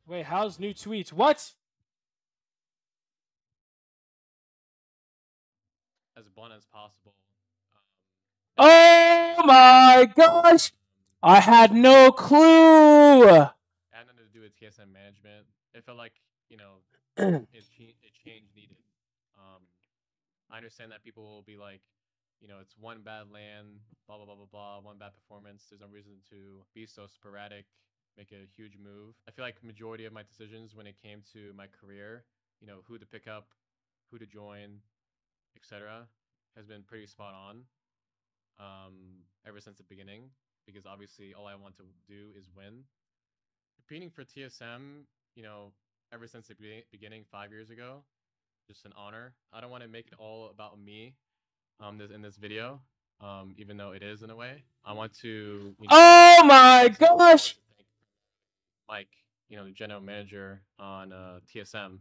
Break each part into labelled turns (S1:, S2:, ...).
S1: Wait, how's new tweets? What?
S2: As blunt as possible.
S1: Oh my gosh! I had no clue.
S2: It had nothing to do with TSM management. It felt like, you know, a change needed. I understand that people will be like, you know, it's one bad land, blah blah blah blah blah, one bad performance. There's no reason to be so sporadic, make a huge move. I feel like majority of my decisions when it came to my career, you know, who to pick up, who to join, etc., has been pretty spot on ever since the beginning. Because obviously, all I want to do is win. Competing for TSM, you know, ever since the beginning 5 years ago, just an honor. I don't want to make it all about me in this video, even though it is in a way. I want to.
S1: Oh my gosh!
S2: Mike, you know, the general manager on TSM.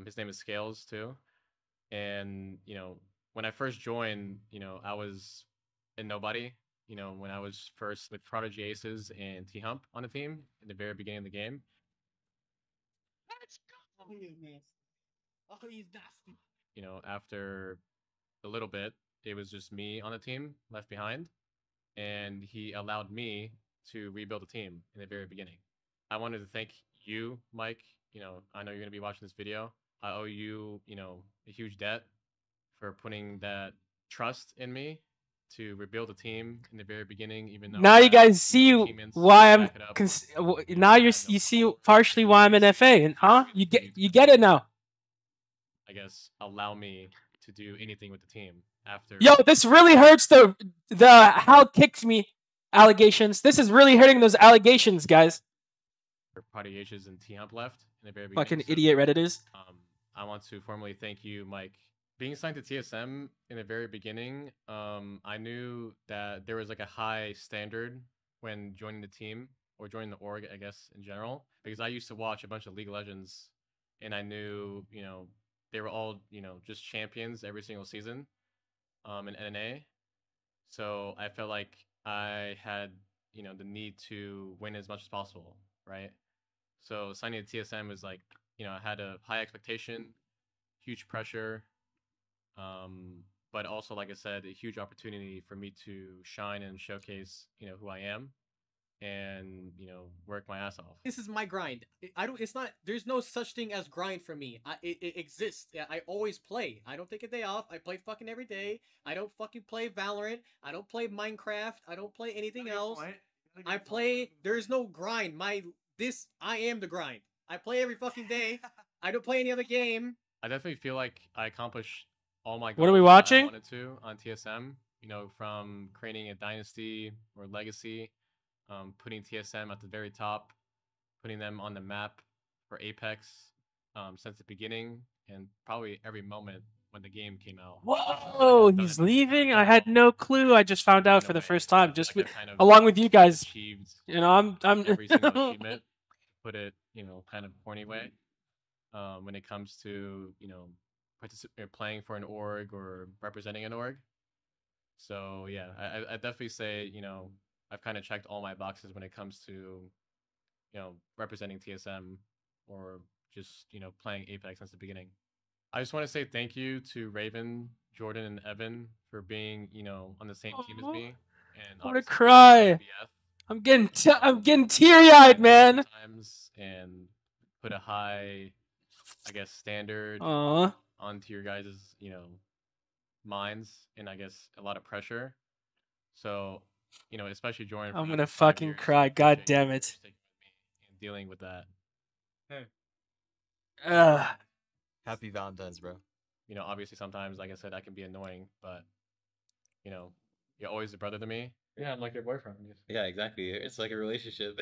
S2: His name is Scales too, and you know, when I first joined, you know, I was a nobody. You know, when I was first with Prodigy Aces and T Hump on the team in the very beginning of the game. Let's go. Oh, he's nasty. You know, after a little bit, it was just me on the team left behind, and he allowed me to rebuild the team in the very beginning. I wanted to thank you, Mike. You know, I know you're going to be watching this video. I owe you, you know, a huge debt for putting that trust in me to rebuild a team in the very beginning. Even though
S1: now you guys see why I'm. Now you see partially why I'm in FA, huh? You get it now.
S2: I guess allow me to do anything with the team after.
S1: Yo, this really hurts the how kicked me allegations. This is really hurting those allegations, guys.
S2: Party H's and T Hump left in the very beginning.
S1: Fucking idiot Redditors.
S2: I want to formally thank you, Mike. Being signed to TSM in the very beginning, I knew that there was like a high standard when joining the team or joining the org, I guess, in general, because I used to watch a bunch of League of Legends and I knew, you know, they were all, you know, just champions every single season in NNA. So I felt like I had, you know, the need to win as much as possible, right? So signing to TSM was like, you know, I had a high expectation, huge pressure, but also, like I said, a huge opportunity for me to shine and showcase, you know, who I am, and you know, work my ass off.
S3: This is my grind. I don't. It's not. There's no such thing as grind for me. It exists. I always play. I don't take a day off. I play fucking every day. I don't fucking play Valorant. I don't play Minecraft. I don't play anything else. I play. There's no grind. I am the grind. I play every fucking day. I don't play any other game.
S2: I definitely feel like I accomplished all my goals.
S1: What are we watching?
S2: I wanted to on TSM. You know, from creating a dynasty or legacy, putting TSM at the very top, putting them on the map for Apex since the beginning, and probably every moment when the game came out.
S1: Whoa, he's leaving? I had no clue. I just found out for the first time, just along with you guys. You know, I'm
S2: every single achievement, put it, you know, kind of corny way. When it comes to, you know, playing for an org or representing an org. So yeah, I definitely say, you know, I've kind of checked all my boxes when it comes to, you know, representing TSM or just, you know, playing Apex since the beginning. I just want to say thank you to Raven, Jordan, and Evan for being, you know, on the same team as me. And
S1: I want to cry. I'm getting teary-eyed, man.
S2: And put a high, I guess, standard onto your guys', you know, minds, and I guess a lot of pressure. So, you know, especially Jordan.
S1: I'm gonna fucking cry. God damn it.
S2: And dealing with that.
S4: Happy Valentine's, bro.
S2: You know, obviously sometimes, like I said, I can be annoying, but you know, you're always a brother to me.
S5: Yeah, I'm like your boyfriend.
S4: Yeah, exactly. It's like a relationship.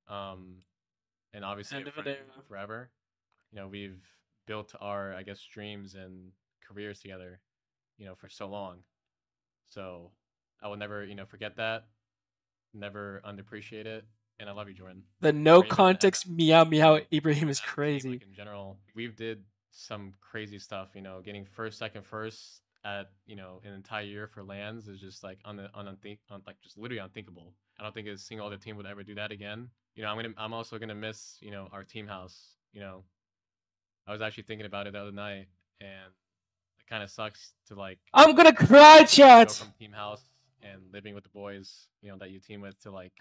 S2: And obviously forever. You know, we've built our, I guess, dreams and careers together, you know, for so long. So I will never, you know, forget that. Never underappreciate it. And I love you, Jordan.
S1: The no context meow meow Ibrahim is crazy.
S2: Like in general, we've did some crazy stuff, you know, getting first, second, first at, you know, an entire year for lands is just like like just literally unthinkable. I don't think a single other team would ever do that again. I'm also gonna miss our team house. I was actually thinking about it the other night, and it kind of sucks to like.
S1: I'm gonna cry,
S2: Go
S1: chat.
S2: from team house and living with the boys, that you team with, to like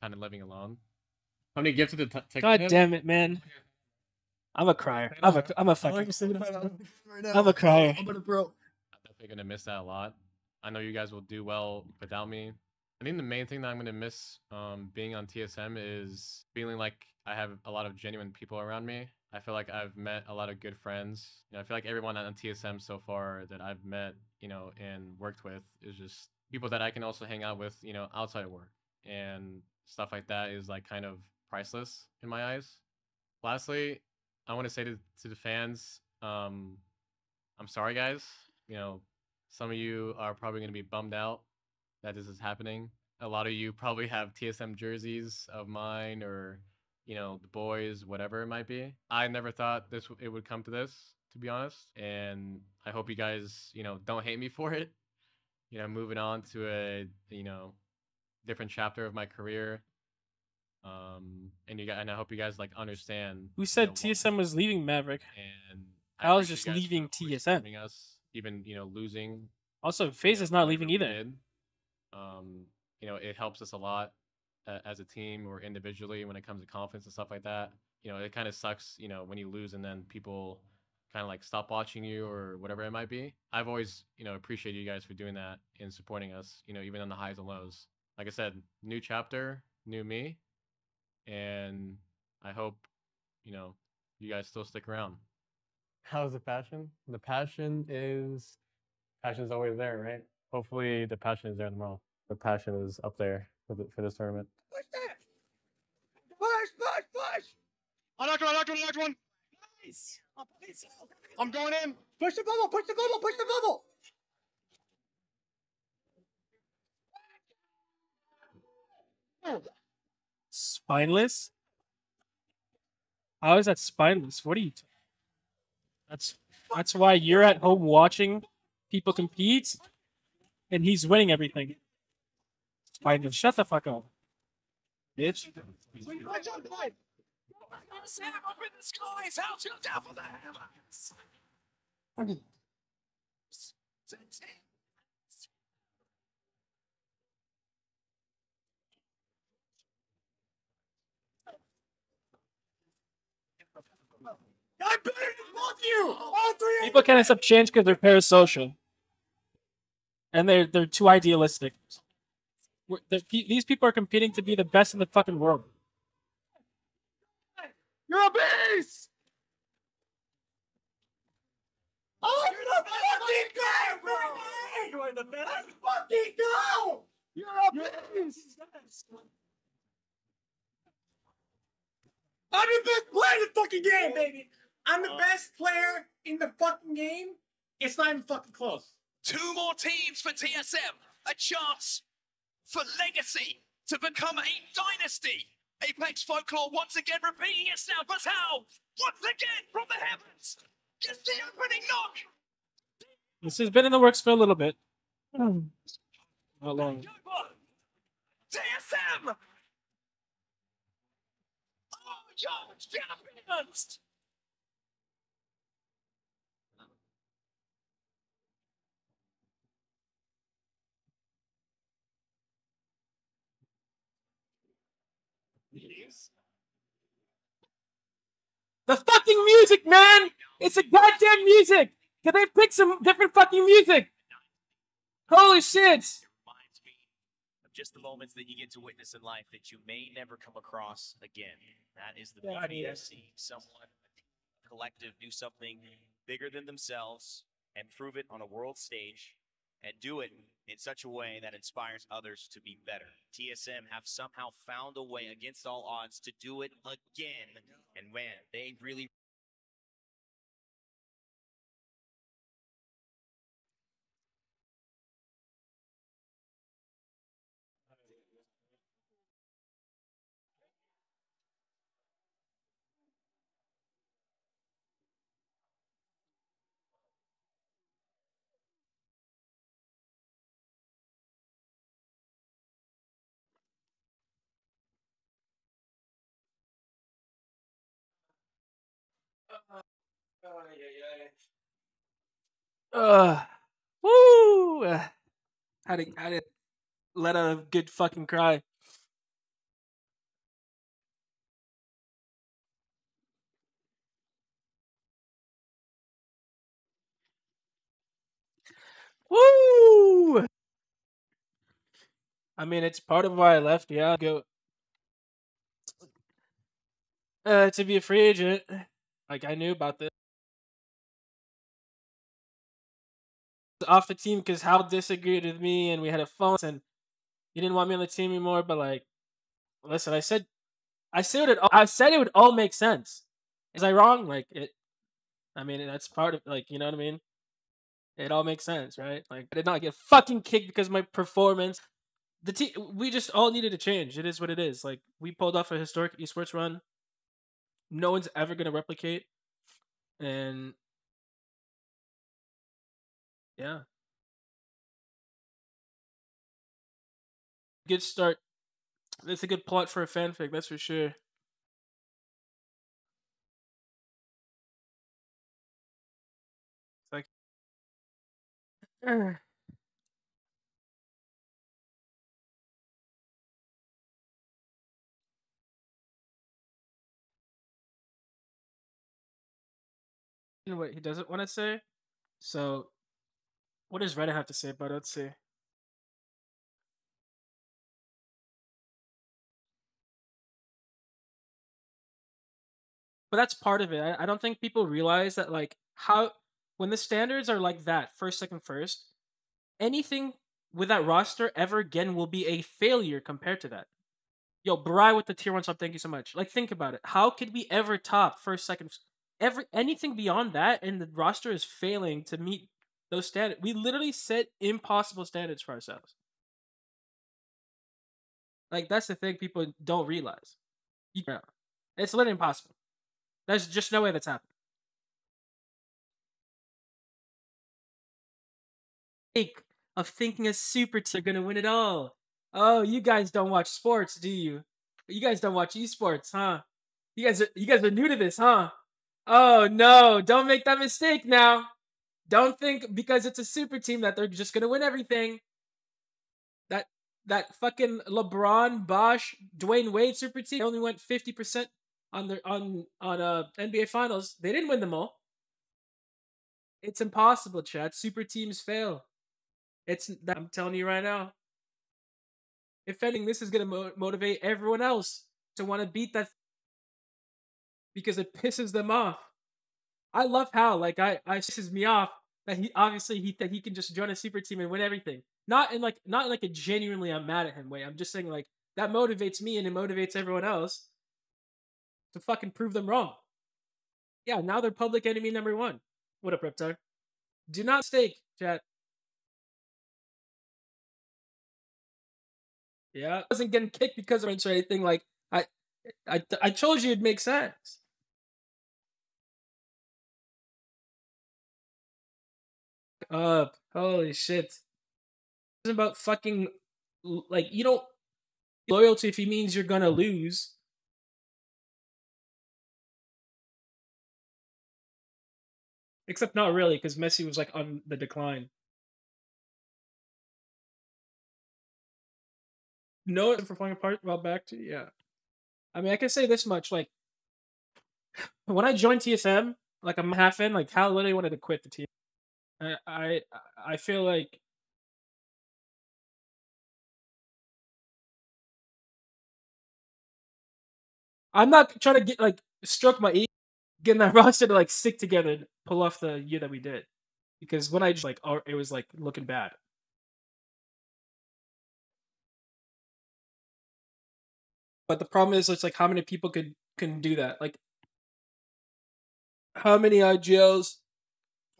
S2: kind of living alone.
S3: How many gifts did the
S1: God damn it, man. I'm a crier. I'm a fucking. I'm a crier.
S2: I'm definitely gonna miss that a lot. I know you guys will do well without me. I think the main thing that I'm gonna miss being on TSM is feeling like I have a lot of genuine people around me. I feel like I've met a lot of good friends. I feel like everyone on TSM so far that I've met, and worked with is just people that I can also hang out with, outside of work, and stuff like that is like kind of priceless in my eyes. Lastly, I want to say to the fans, I'm sorry, guys. Some of you are probably going to be bummed out that this is happening. A lot of you probably have TSM jerseys of mine, or the boys, whatever it might be. I never thought it would come to this, to be honest, and I hope you guys don't hate me for it. Moving on to a different chapter of my career. And I hope you guys like understand.
S1: Who said TSM was leaving Maverick?
S2: And
S1: I was just leaving TSM.
S2: Us, even losing.
S1: Also, FaZe is not leaving either.
S2: It helps us a lot as a team or individually when it comes to confidence and stuff like that. It kind of sucks, when you lose and then people kind of like stop watching you or whatever it might be. I've always, appreciated you guys for doing that and supporting us, even on the highs and lows. Like I said, new chapter, new me. And I hope, you guys still stick around. How's the passion? The passion is always there, right? Hopefully the passion is there tomorrow. The passion is up there for this tournament.
S5: Push that! Push! I knocked one! Nice! I'm going in! Push the bubble!
S1: Spineless? How is that spineless? What are you? That's why you're at home watching people compete, and he's winning everything. Spineless, shut the fuck up, bitch.
S5: Sam up in the skies! How to down for the hammers! I'm better than both of you! All three!
S1: People can't accept change because they're parasocial, and they're too idealistic. These people are competing to be the best in the fucking world.
S5: You're a beast! Oh, you're the fucking guy, bro! You're the best! Let's fucking go! You're a beast! I'm the best player in the fucking game, baby! I'm the best player in the fucking game. It's not even fucking close.
S6: 2 more teams for TSM. A chance for legacy to become a dynasty. Apex Folklore once again repeating itself as how, once again from the heavens, just the opening knock.
S1: This has been in the works for a little bit. How long?
S6: TSM! Oh, your champions!
S1: The fucking music, man! It's a goddamn music! Can they pick some different fucking music? Holy shit!
S7: Reminds me of just the moments that you get to witness in life that you may never come across again. That is the beauty of seeing someone, a collective, do something bigger than themselves and prove it on a world stage and do it in such a way that inspires others to be better. TSM have somehow found a way against all odds to do it again. And man, they really
S1: Woo! Had to let out a good fucking cry. Woo! I mean, it's part of why I left. Yeah, go to be a free agent. Like I knew about this off the team because Hal disagreed with me, and we had a phone, and he didn't want me on the team anymore. But like, listen, I said I said it would all make sense. Is I wrong? Like it. I mean, that's part of like you know what I mean. It all makes sense, right? Like I did not get fucking kicked because of my performance. The team, we just all needed to change. It is what it is. Like we pulled off a historic esports run. No one's ever gonna replicate, and yeah, good start. It's a good plot for a fanfic, that's for sure. It's like, you know what he doesn't want to say. So, what does Reddit have to say about it? Let's see. But that's part of it. I don't think people realize that like how when the standards are like that, first, second, first, anything with that roster ever again will be a failure compared to that. Yo, Bri with the tier one sub, thank you so much. Like, think about it. How could we ever top first, second, anything beyond that, and the roster is failing to meet those standards? We literally set impossible standards for ourselves. Like, that's the thing people don't realize. It's literally impossible. There's just no way that's happening. Of thinking a super team are gonna win it all. Oh, you guys don't watch sports, do you? You guys don't watch esports, huh? You guys are new to this, huh? Oh no, don't make that mistake now. Don't think because it's a super team that they're just gonna win everything. That fucking LeBron, Bosch, Dwayne Wade super team only went 50% on their on NBA Finals. They didn't win them all. It's impossible, Chad. Super teams fail. I'm telling you right now. If anything, this is gonna motivate everyone else to want to beat that because it pisses them off. I love how like I pisses me off that he can just join a super team and win everything. Not in like a genuinely I'm mad at him way. I'm just saying like that motivates me and it motivates everyone else to fucking prove them wrong. Yeah, now they're public enemy number one. What up, Reptar? Do not mistake, chat. Yeah, I wasn't getting kicked because of or anything. Like I told you it'd make sense. Holy shit! It's about fucking like you don't loyalty if he means you're gonna lose. Except not really, because Messi was like on the decline. No, for falling apart. Well, back to yeah. I mean, I can say this much: like when I joined TSM, like I'm half in, like Hal literally wanted to quit the team. I feel like I'm not trying to get like stroke my ego, getting that roster to like stick together and pull off the year that we did, because when I just like it was like looking bad. But the problem is, it's like how many people can do that? Like how many IGLs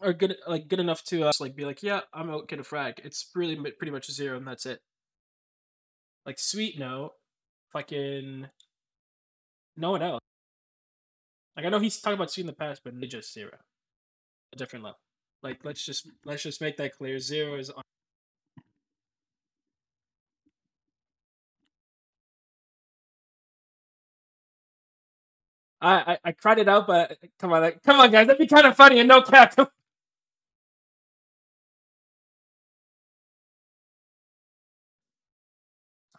S1: are good enough to like be like, yeah, I'm okay to frag. It's really pretty much zero, and that's it. Like Sweet no, fucking no one else. Like I know he's talking about Sweet in the past, but just zero, a different level. Like let's just make that clear. Zero is on. I cried it out, but come on, guys, that'd be kind of funny and no cap. I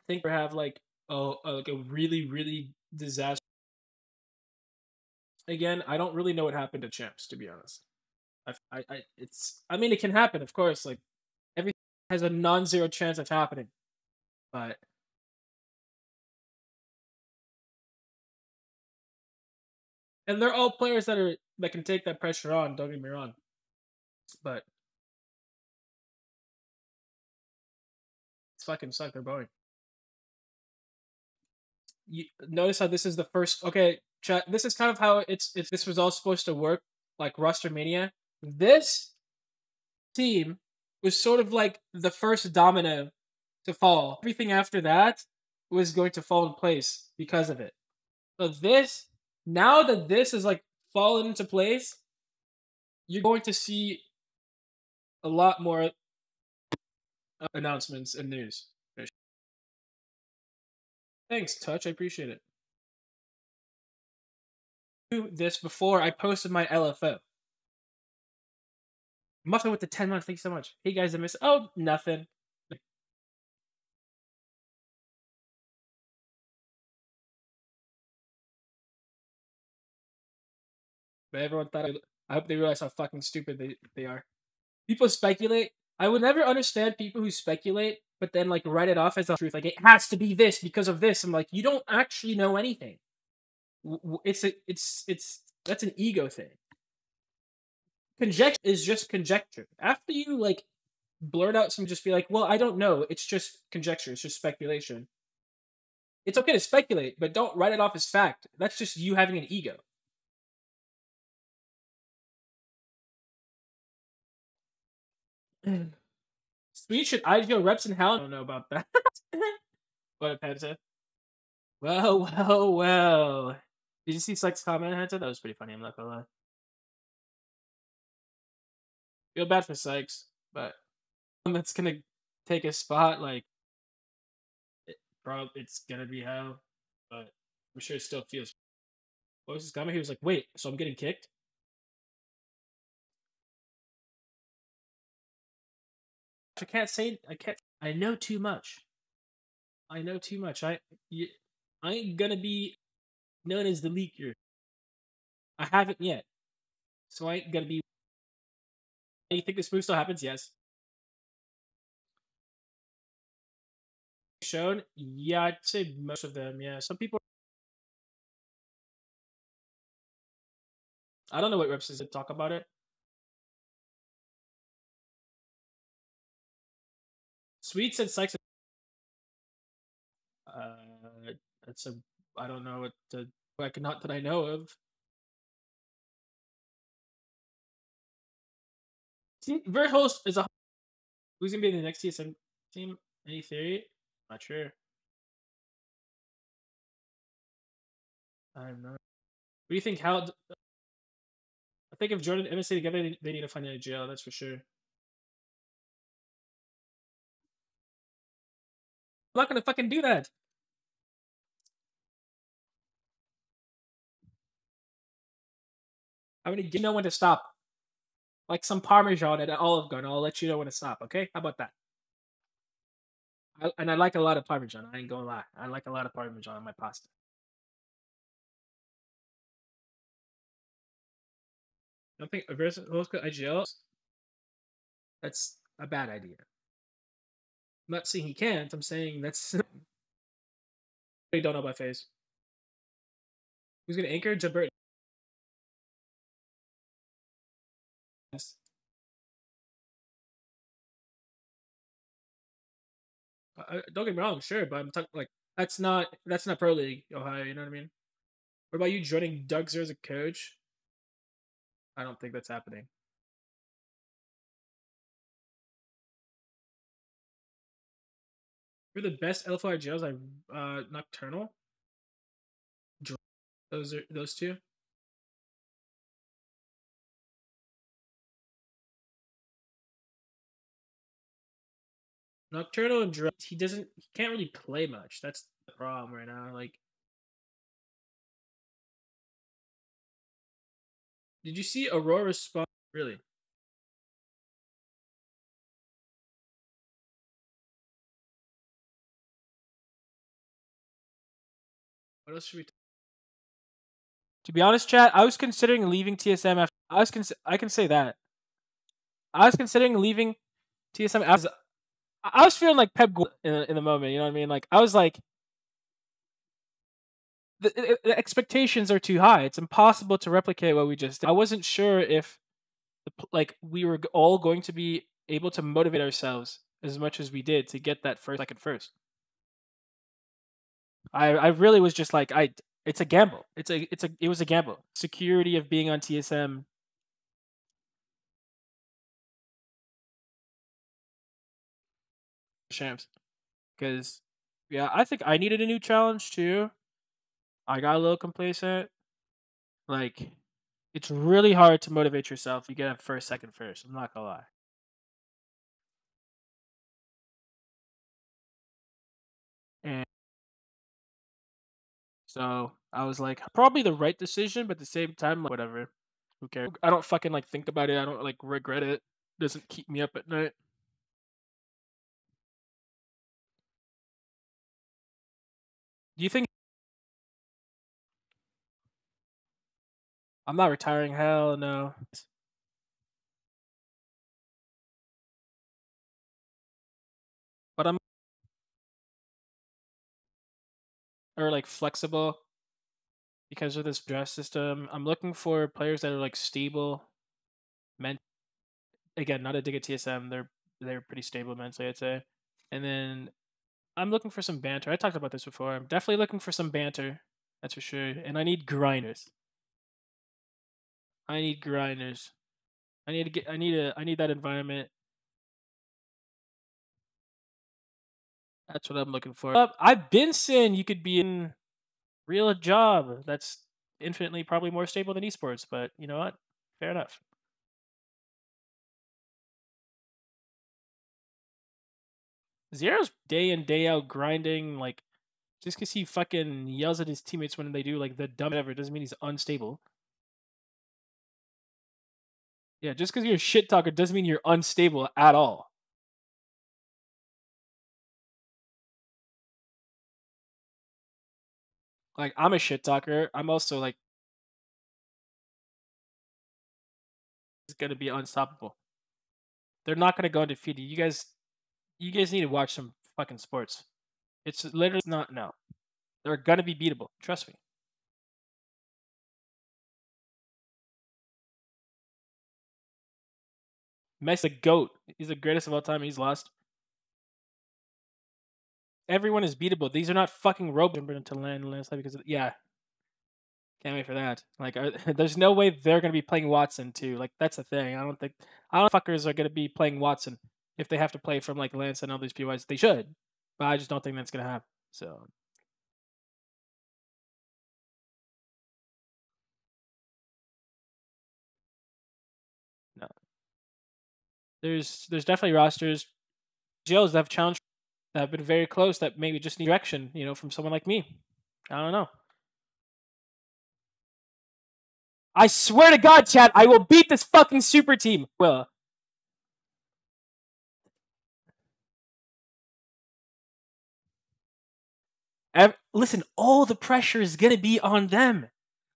S1: think we have like like a really disaster. Again, I don't really know what happened to champs, to be honest. I mean, it can happen, of course. Like everything has a non-zero chance of happening, but and they're all players that can take that pressure on. Don't get me wrong, but it's fucking suck. They're boring. You notice how this is the first. Okay, chat. This is kind of how it's. This was all supposed to work, like Roster Mania. This team was sort of like the first domino to fall. Everything after that was going to fall in place because of it. So now that this is like fallen into place, you're going to see a lot more announcements and news. Thanks, Touch. I appreciate it. Do this before I posted my LFO. Muffin with the 10 months. Thank you so much. Hey guys, I miss. Oh, nothing. But everyone thought I hope they realize how fucking stupid they are. People speculate. I would never understand people who speculate, but then like write it off as the truth. Like it has to be this because of this. I'm like, you don't actually know anything. It's that's an ego thing. Conjecture is just conjecture. After you like blurt out some, just be like, well, I don't know. It's just conjecture. It's just speculation. It's okay to speculate, but don't write it off as fact. That's just you having an ego. Sweet should IGO reps in hell. I don't know about that. What, Penta? Well. Did you see Sykes' comment, Penta? That was pretty funny, I'm not gonna lie. Feel bad for Sykes, but that's gonna take a spot, like, it's gonna be hell, but I'm sure it still feels. What was his comment? He was like, wait, so I'm getting kicked? I know too much. I ain't gonna be known as the leaker. I haven't yet. So I ain't gonna be. You think this move still happens? Yes. Shown? Yeah, I'd say most of them, yeah. Some people. I don't know what reps is to talk about it. Sweet said Sykes. That's a. I don't know what to. Not that I know of. Verhost is a. Who's gonna be in the next TSM team? Any theory? Not sure. I don't know. What do you think? How? I think if Jordan and MSA together, they need to find a jail. That's for sure. I'm not gonna fucking do that. I'm gonna know when to stop. Like some Parmesan at Olive Garden. I'll let you know when to stop. Okay? How about that? And I like a lot of Parmesan. I ain't gonna lie. I like a lot of Parmesan on my pasta. I don't think Rosca IGL. That's a bad idea. I'm not saying he can't. I'm saying that's. I don't know about phase. Who's gonna anchor? Jabert. Don't get me wrong, sure, but I'm talking like that's not pro league Ohio. You know what I mean? What about you joining Doug Zer as a coach? I don't think that's happening. For the best LFR jails, Nocturnal. Those two. Nocturnal and Drum. He can't really play much. That's the problem right now. Like Did you see Aurora's spot? Really? What else should we? To be honest, chat, I was considering leaving TSM after. I can say that. I was considering leaving TSM after. I was feeling like Pep in the moment. You know what I mean? Like I was like, the expectations are too high. It's impossible to replicate what we just did. I wasn't sure if like we were all going to be able to motivate ourselves as much as we did to get that second first. I really was just like it's a gamble. It was a gamble. Security of being on TSM. Champs. Because yeah, I think I needed a new challenge too. I got a little complacent. Like it's really hard to motivate yourself. You get a first, second, first. I'm not gonna lie. And so I was like, probably the right decision, but at the same time, like, whatever. Who cares? I don't fucking like think about it. I don't like regret it. It doesn't keep me up at night. Do you think I'm not retiring? Hell no. But I'm or like flexible because of this draft system. I'm looking for players that are like stable. Again, not a dig at TSM. They're pretty stable mentally, I'd say. And then I'm looking for some banter. I talked about this before. I'm definitely looking for some banter. That's for sure. And I need grinders. I need grinders. I need that environment. That's what I'm looking for. I've been saying you could be in real job that's infinitely probably more stable than esports, but you know what? Fair enough. Zero's day in day out grinding, like just because he fucking yells at his teammates when they do like the dumb whatever doesn't mean he's unstable. Yeah, just because you're a shit talker doesn't mean you're unstable at all. Like I'm a shit talker. I'm also like it's gonna be unstoppable. They're not gonna go undefeated. You guys need to watch some fucking sports. It's literally not no. They're gonna be beatable. Trust me. Messi, the GOAT. He's the greatest of all time. He's lost. Everyone is beatable. These are not fucking robots to land landslide because yeah. Can't wait for that. Like, there's no way they're gonna be playing Watson too. Like, that's the thing. I don't think fuckers are gonna be playing Watson if they have to play from like Lance and all these PYs. They should, but I just don't think that's gonna happen. So no, there's definitely rosters, GLs that have challenged that have been very close that maybe just need direction, you know, from someone like me. I don't know. I swear to God, chat, I will beat this fucking super team. Will. Listen, all the pressure is gonna be on them.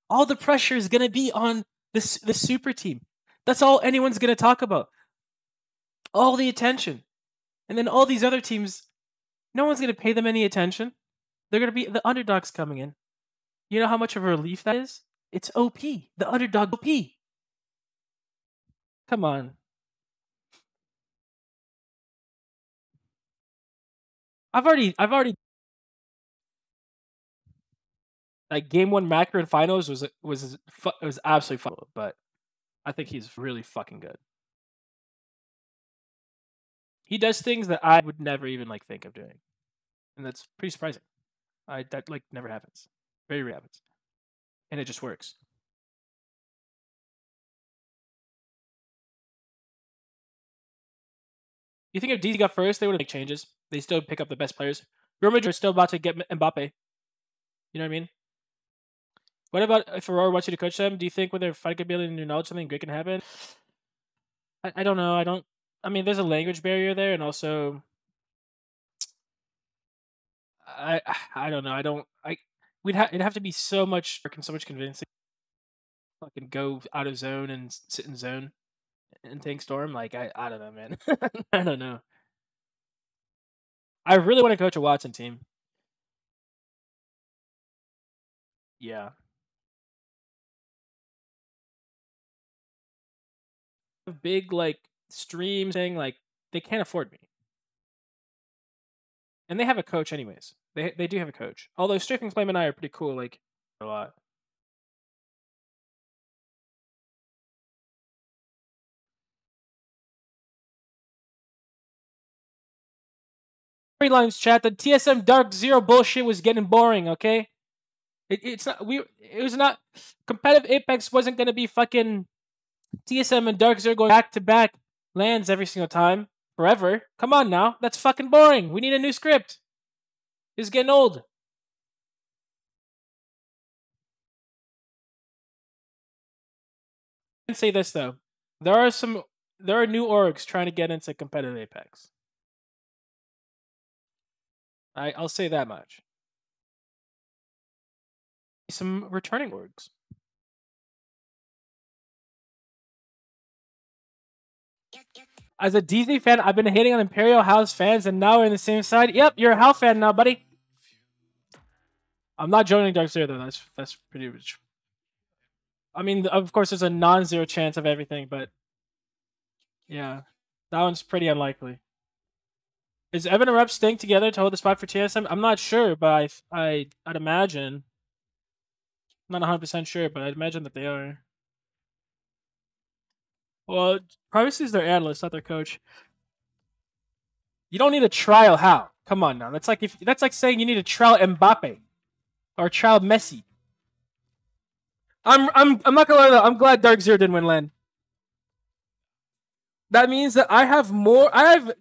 S1: All the pressure is gonna be on the super team. That's all anyone's gonna talk about. All the attention, and then all these other teams, no one's gonna pay them any attention. They're gonna be the underdogs coming in. You know how much of a relief that is? It's OP. The underdog OP. Come on. I've already like game 1 macro in finals was absolutely fun, but I think he's really fucking good. He does things that I would never even like think of doing, and that's pretty surprising. That like never happens. Very rare happens, and it just works. You think if DZ got first, they would make changes? They still pick up the best players. Real Madrid are still about to get Mbappe. You know what I mean? What about if Aurora wants you to coach them? Do you think with their fight ability and your knowledge, something great can happen? I don't know. I mean, there's a language barrier there, and also, I don't know. It'd have to be so much work and so much convincing. Fucking go out of zone and sit in zone and tank storm. Like I don't know, man. I don't know. I really want to coach a Watson team. Yeah. Big like streams saying like they can't afford me. And they have a coach anyways. They do have a coach. Although Strafing Flame and I are pretty cool, like a lot. Lines chat, the TSM Dark Zero bullshit was getting boring, okay? It's not it was not competitive Apex wasn't gonna be fucking TSM and Dark Zero going back to back lands every single time. Forever. Come on now. That's fucking boring. We need a new script. It's getting old. I can say this though. There are new orgs trying to get into competitive Apex. I'll say that much. Some returning orgs. As a DZ fan, I've been hating on ImperialHal's fans, and now we're in the same side. Yep, you're a Hal fan now, buddy. I'm not joining Dark Zero though. That's pretty rich. I mean, of course, there's a non-zero chance of everything, but yeah, that one's pretty unlikely. Is Evan and Rep staying together to hold the spot for TSM? I'm not sure, but I'd imagine. I'm not 100% sure, but I'd imagine that they are. Well, Privacy is their analyst, not their coach. You don't need a trial Hal. Come on now. That's like saying you need a trial Mbappe or trial Messi. I'm not gonna lie though. I'm glad Dark Zero didn't win LAN. That means that I have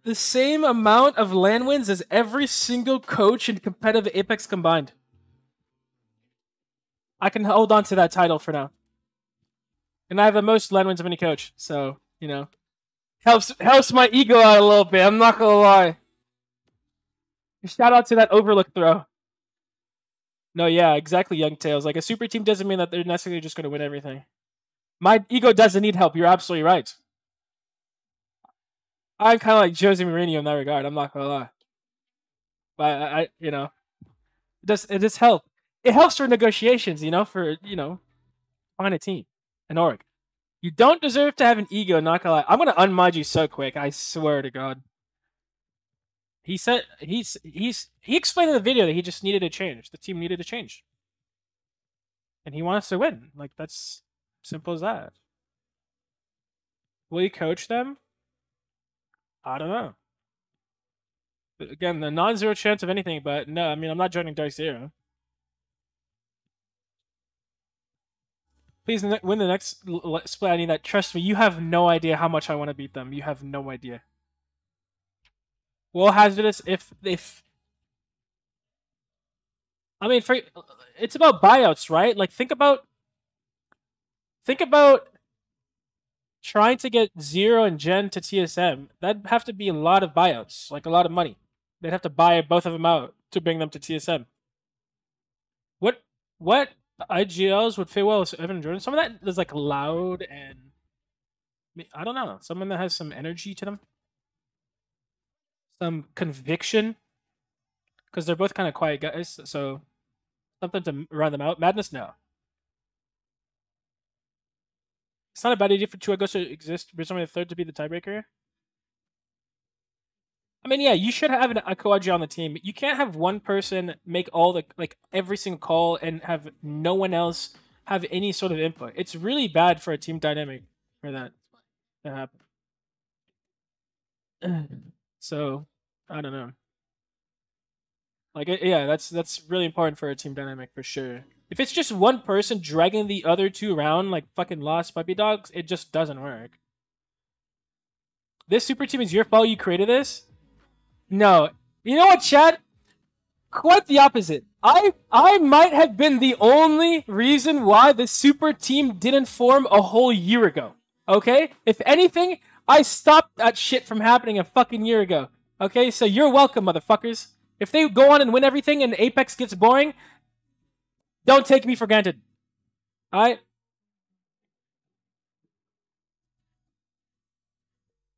S1: the same amount of LAN wins as every single coach in competitive Apex combined. I can hold on to that title for now. And I have the most LAN wins of any coach, so, you know. Helps my ego out a little bit, I'm not gonna lie. Shout out to that overlook throw. No, yeah, exactly, Young Tails. Like, a super team doesn't mean that they're necessarily just gonna win everything. My ego doesn't need help, you're absolutely right. I'm kind of like Jose Mourinho in that regard, I'm not gonna lie. But I you know, it does help. It helps for negotiations, you know, find a team, an org. You don't deserve to have an ego, not gonna lie. I'm gonna unmod you so quick, I swear to God. He said he explained in the video that he just needed a change. The team needed a change. And he wants to win. Like, that's simple as that. Will he coach them? I don't know. But again, the non-zero chance of anything, but no, I mean, I'm not joining Dark Zero. Please win the next split. I need that. Trust me, you have no idea how much I want to beat them. You have no idea. Well, hazardous if I mean, it's about buyouts, right? Like, think about trying to get Zero and Gen to TSM. That'd have to be a lot of buyouts, like a lot of money. They'd have to buy both of them out to bring them to TSM. What IGLs would fit well with Evan and Jordan? Some of that is like loud and I don't know. Someone that has some energy to them, some conviction, because they're both kind of quiet guys. So something to run them out. Madness, no. It's not a bad idea for Chua Ghost to exist, but somebody the third to be the tiebreaker. I mean, yeah, you should have a Koaji on the team. You can't have one person make all the every single call and have no one else have any sort of input. It's really bad for a team dynamic for that to happen. So, I don't know. Like, yeah, that's really important for a team dynamic for sure. If it's just one person dragging the other two around like fucking lost puppy dogs, it just doesn't work. This super team is your fault. You created this. No. You know what, Chad? quite the opposite. I might have been the only reason why the super team didn't form a whole year ago. Okay? If anything, I stopped that shit from happening a fucking year ago. Okay? So you're welcome, motherfuckers. If they go on and win everything and Apex gets boring, don't take me for granted. Alright?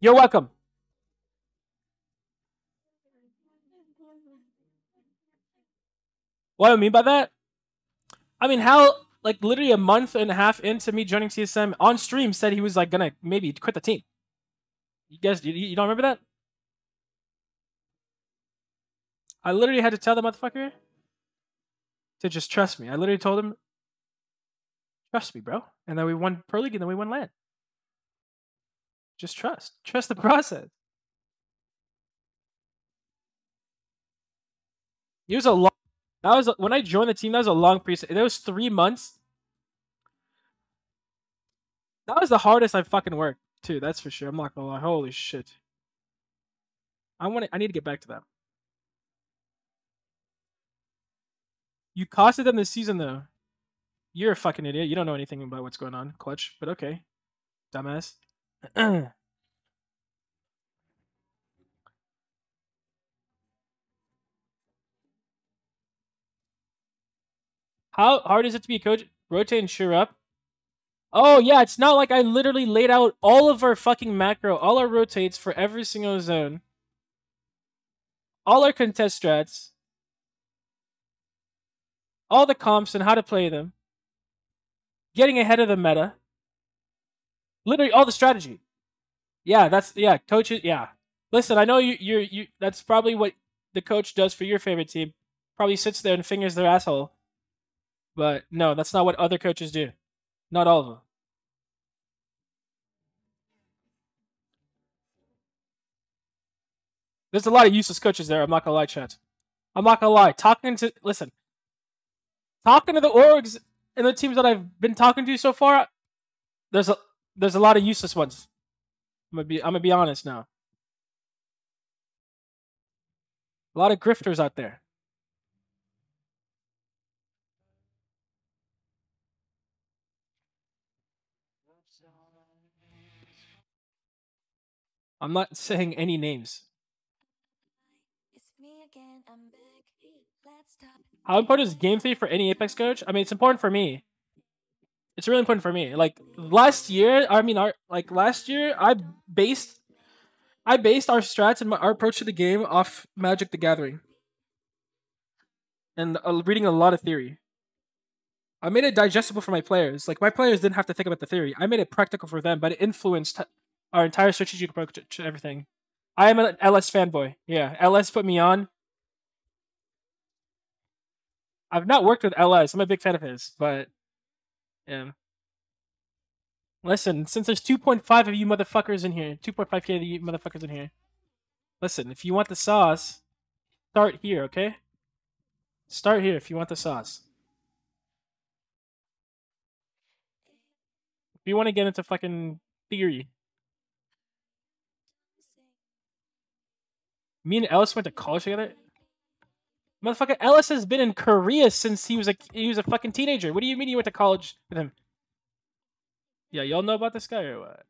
S1: You're welcome. What I mean by that? I mean, Hal, like, literally a month and a half into me joining TSM on stream said he was, like, gonna maybe quit the team. You guys, you don't remember that? I literally had to tell the motherfucker to just trust me. I literally told him, trust me, bro. And then we won Pro League and then we won LAN. Just trust. Trust the process. It was a long... That was when I joined the team. That was a long preseason. That was 3 months. That was the hardest I fucking worked too. That's for sure. I'm not gonna lie. Holy shit. I need to get back to that. You costed them this season though. You're a fucking idiot. You don't know anything about what's going on, Clutch. But okay, dumbass. How hard is it to be a coach? Rotate and cheer up. Oh, yeah, it's not like I literally laid out all of our fucking macro, all our rotates for every single zone. All our contest strats. All the comps and how to play them. Getting ahead of the meta. Literally all the strategy. Yeah, coaches, yeah. Listen, I know you that's probably what the coach does for your favorite team. Probably sits there and fingers their asshole. But no, that's not what other coaches do. Not all of them. There's a lot of useless coaches there. I'm not gonna lie, chat. I'm not gonna lie. Talking to the orgs and the teams that I've been talking to so far, there's a lot of useless ones. I'm gonna be honest now. A lot of grifters out there. I'm not saying any names. How important is game 3 for any Apex coach? I mean, it's important for me. It's really important for me. Like last year, I based our strats and our approach to the game off Magic the Gathering. And reading a lot of theory. I made it digestible for my players. Like, my players didn't have to think about the theory. I made it practical for them, but it influenced our entire strategic approach to everything. I am an LS fanboy. Yeah, LS put me on. I've not worked with LS. I'm a big fan of his, but yeah. Listen, since there's 2.5 of you motherfuckers in here, 2.5k of you motherfuckers in here. Listen, if you want the sauce, start here, okay? Start here if you want the sauce. If you want to get into fucking theory. Me and Ellis went to college together? Motherfucker, Ellis has been in Korea since he was a fucking teenager. What do you mean you went to college with him? Yeah, y'all know about this guy or what?